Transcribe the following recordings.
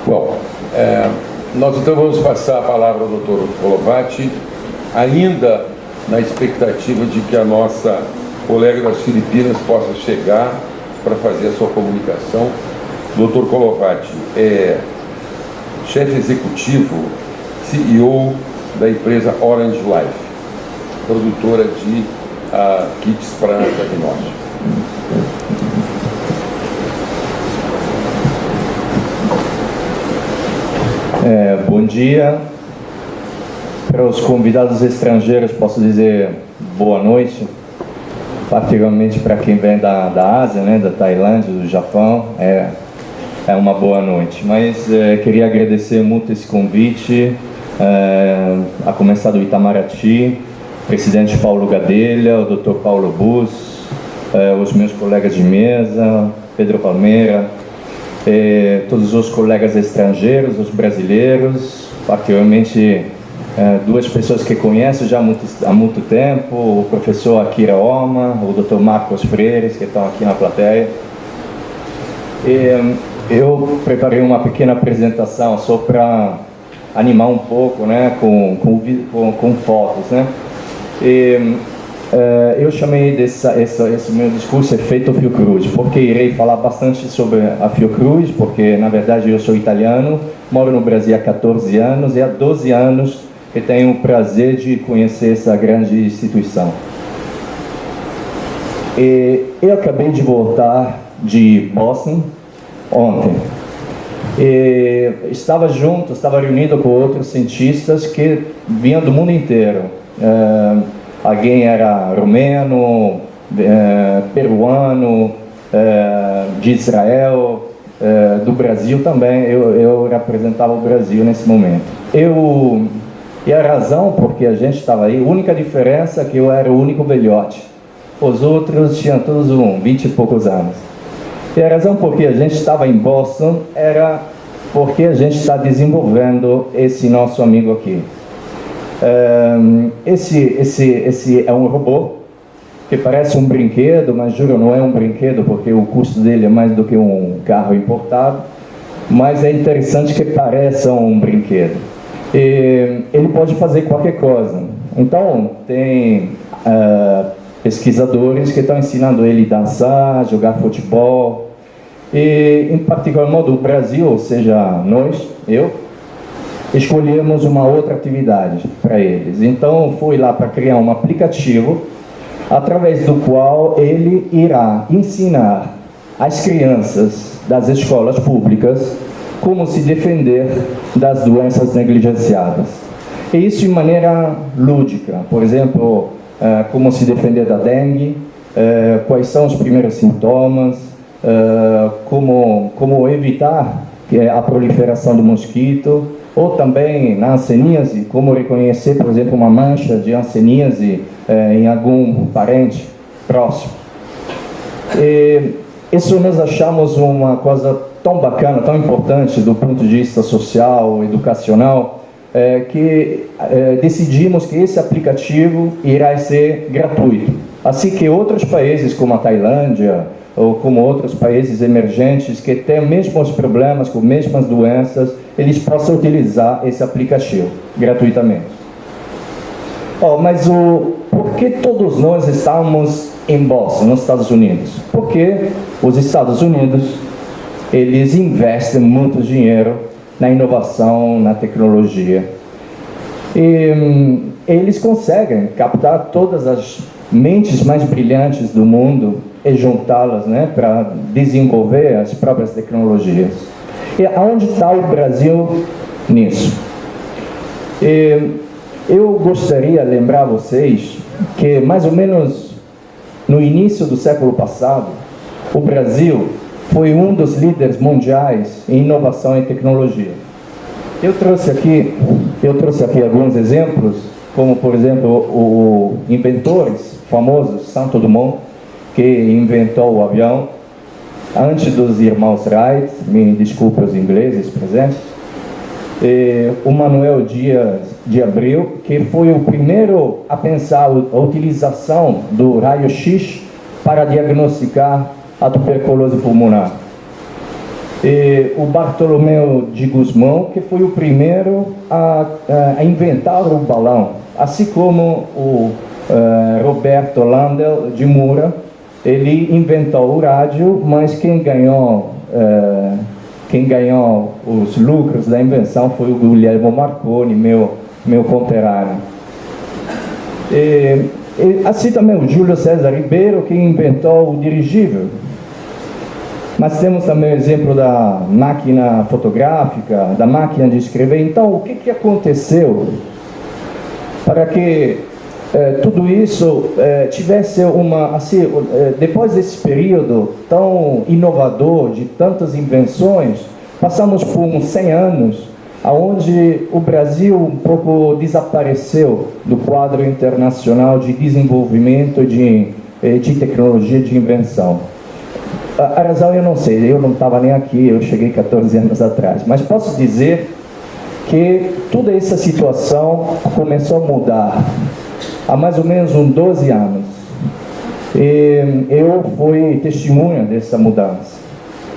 Bom, nós então vamos passar a palavra ao Dr. Colovati, ainda na expectativa de que a nossa colega das Filipinas possa chegar para fazer a sua comunicação. Dr. Colovati é chefe executivo, CEO da empresa Orange Life, produtora de kits para diagnóstico. Bom dia. Para os convidados estrangeiros, posso dizer boa noite, particularmente para quem vem da Ásia, né, da Tailândia, do Japão, é uma boa noite. Mas queria agradecer muito esse convite, a começar do Itamaraty, presidente Paulo Gadelha, o Dr. Paulo Bus, os meus colegas de mesa, Pedro Palmeira, todos os colegas estrangeiros, os brasileiros, particularmente duas pessoas que conheço já há muito tempo, o professor Akira Oma, o Dr. Marcos Freires, que estão aqui na plateia. Eu preparei uma pequena apresentação só para animar um pouco, né, com fotos, né? Eu chamei esse meu discurso Efeito Fiocruz, porque irei falar bastante sobre a Fiocruz, porque na verdade eu sou italiano, moro no Brasil há 14 anos e há 12 anos que tenho o prazer de conhecer essa grande instituição. Eu acabei de voltar de Boston ontem. Estava reunido com outros cientistas que vinham do mundo inteiro. Alguém era romeno, peruano, de Israel, do Brasil também. Eu representava o Brasil nesse momento. E a razão porque a gente estava aí, a única diferença é que eu era o único velhote. Os outros tinham todos 20 e poucos anos. E a razão porque a gente estava em Boston era porque a gente está desenvolvendo esse nosso amigo aqui. Esse é um robô que parece um brinquedo, mas juro, não é um brinquedo porque o custo dele é mais do que um carro importado, mas é interessante que pareça um brinquedo. Ele pode fazer qualquer coisa. Então, tem pesquisadores que estão ensinando ele a dançar, jogar futebol. E, em particular, modo, o Brasil, ou seja, eu, escolhemos uma outra atividade para eles. Então, fui lá para criar um aplicativo através do qual ele irá ensinar às crianças das escolas públicas como se defender das doenças negligenciadas. E isso de maneira lúdica. Por exemplo, como se defender da dengue, quais são os primeiros sintomas, como evitar a proliferação do mosquito, ou também na hanseníase, como reconhecer, por exemplo, uma mancha de hanseníase em algum parente próximo. Isso nós achamos uma coisa tão bacana, tão importante do ponto de vista social, educacional, que decidimos que esse aplicativo irá ser gratuito. Assim que outros países como a Tailândia ou como outros países emergentes que têm os mesmos problemas, com as mesmas doenças, eles possam utilizar esse aplicativo gratuitamente. Mas por que todos nós estamos em Boston, nos Estados Unidos? Porque os Estados Unidos, eles investem muito dinheiro na inovação, na tecnologia. E eles conseguem captar todas as mentes mais brilhantes do mundo e juntá-las, né, para desenvolver as próprias tecnologias. E aonde está o Brasil nisso? Eu gostaria de lembrar vocês que mais ou menos no início do século passado, o Brasil foi um dos líderes mundiais em inovação e tecnologia. Eu trouxe aqui alguns exemplos, como por exemplo o inventores famosos, Santos Dumont, que inventou o avião antes dos irmãos Wright, me desculpe os ingleses presentes, o Manuel Dias de Abreu, que foi o primeiro a pensar a utilização do raio-x para diagnosticar a tuberculose pulmonar. E o Bartolomeu de Gusmão, que foi o primeiro a inventar o balão, assim como o Roberto Landel de Moura, ele inventou o rádio, mas quem ganhou os lucros da invenção foi o Guglielmo Marconi, meu conterrâneo. E assim também o Júlio César Ribeiro, que inventou o dirigível. Mas temos também o exemplo da máquina fotográfica, da máquina de escrever. Então, o que aconteceu para que tudo isso tivesse depois desse período tão inovador, de tantas invenções, passamos por uns 100 anos, onde o Brasil um pouco desapareceu do quadro internacional de desenvolvimento de tecnologia de invenção. A razão eu não sei, eu não estava nem aqui, eu cheguei 14 anos atrás, mas posso dizer que toda essa situação começou a mudar há mais ou menos uns 12 anos. E eu fui testemunha dessa mudança.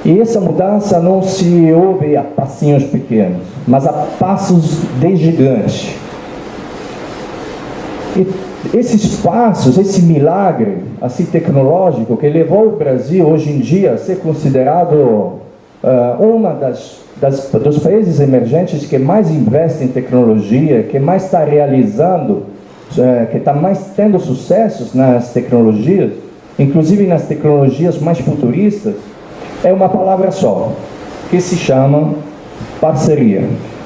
E essa mudança não se houve a passinhos pequenos, mas a passos de gigante. E esses passos, esse milagre assim tecnológico que levou o Brasil hoje em dia a ser considerado uma dos países emergentes que mais investe em tecnologia, que mais está realizando, que está mais tendo sucessos nas tecnologias, inclusive nas tecnologias mais futuristas, é uma palavra só, que se chama parceria.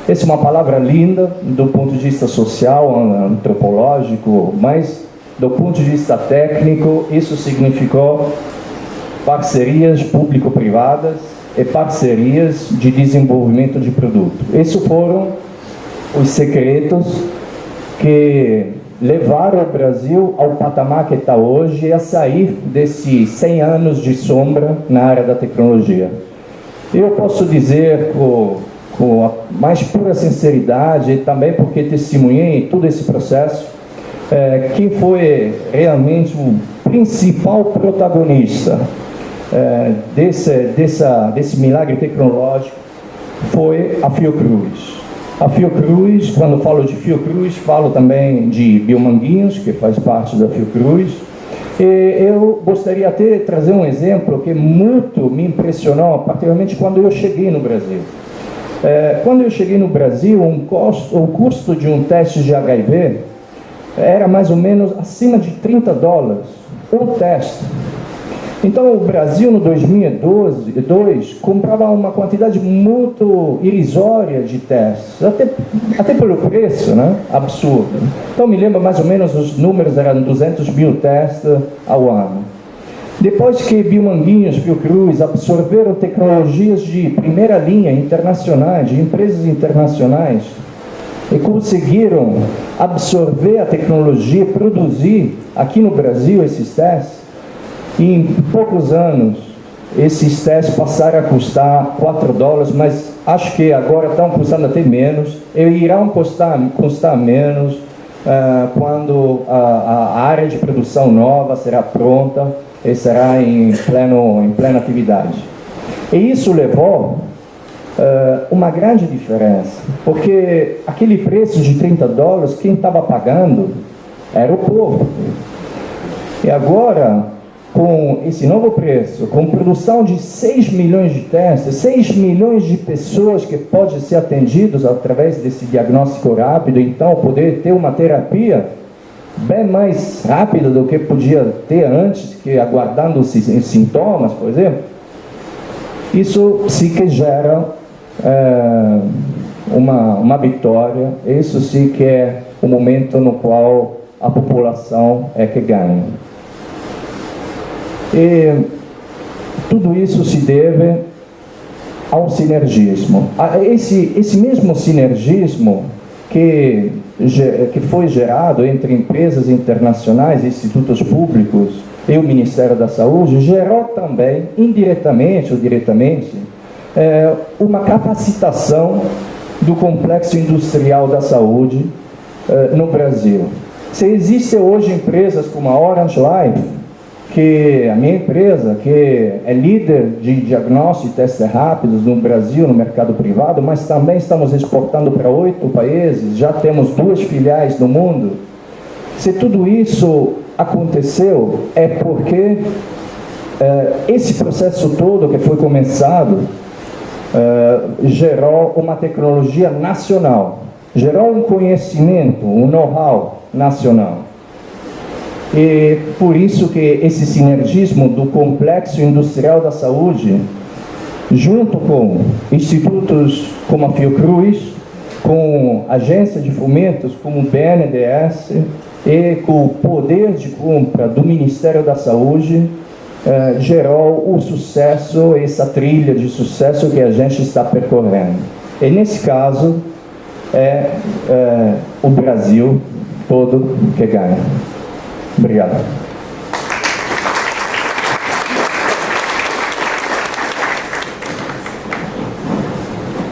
Essa é uma palavra linda do ponto de vista social, antropológico, mas do ponto de vista técnico, isso significou parcerias público-privadas e parcerias de desenvolvimento de produto. Esses foram os secretos que levaram o Brasil ao patamar que está hoje e a sair desses 100 anos de sombra na área da tecnologia. Eu posso dizer com a mais pura sinceridade, também porque testemunhei todo esse processo, quem foi realmente o principal protagonista desse milagre tecnológico foi a Fiocruz. A Fiocruz, quando falo de Fiocruz, falo também de Biomanguinhos, que faz parte da Fiocruz. E eu gostaria até de trazer um exemplo que muito me impressionou, particularmente quando eu cheguei no Brasil. Quando eu cheguei no Brasil, o custo de um teste de HIV era mais ou menos acima de $30 o teste. Então o Brasil no 2002 comprava uma quantidade muito irrisória de testes, até pelo preço, né? Absurdo. Então me lembro mais ou menos, os números eram 200 mil testes ao ano. Depois que Biomanguinhos, Fiocruz absorveram tecnologias de primeira linha internacionais, de empresas internacionais, e conseguiram absorver a tecnologia, produzir aqui no Brasil esses testes, e em poucos anos esses testes passaram a custar $4, mas acho que agora estão custando até menos, e irão custar menos quando a área de produção nova será pronta e será em plena atividade. E isso levou uma grande diferença, porque aquele preço de $30, quem estava pagando era o povo. E agora, com esse novo preço, com produção de 6 milhões de testes, 6 milhões de pessoas que podem ser atendidas através desse diagnóstico rápido, então poder ter uma terapia bem mais rápida do que podia ter antes, que aguardando os sintomas, por exemplo, isso sim que gera uma vitória, isso sim que é o momento no qual a população é que ganha. E tudo isso se deve ao sinergismo. Esse mesmo sinergismo que foi gerado entre empresas internacionais, institutos públicos e o Ministério da Saúde, gerou também, indiretamente ou diretamente, uma capacitação do complexo industrial da saúde no Brasil. Se existem hoje empresas como a Orange Life, que a minha empresa, que é líder de diagnóstico e testes rápidos no Brasil, no mercado privado, mas também estamos exportando para 8 países, já temos 2 filiais no mundo. Se tudo isso aconteceu, é porque esse processo todo que foi começado gerou uma tecnologia nacional, gerou um conhecimento, um know-how nacional. E por isso que esse sinergismo do complexo industrial da saúde, junto com institutos como a Fiocruz, com agências de fomentos como o BNDES e com o poder de compra do Ministério da Saúde, gerou o sucesso, essa trilha de sucesso que a gente está percorrendo. E nesse caso, o Brasil todo que ganha. Obrigado.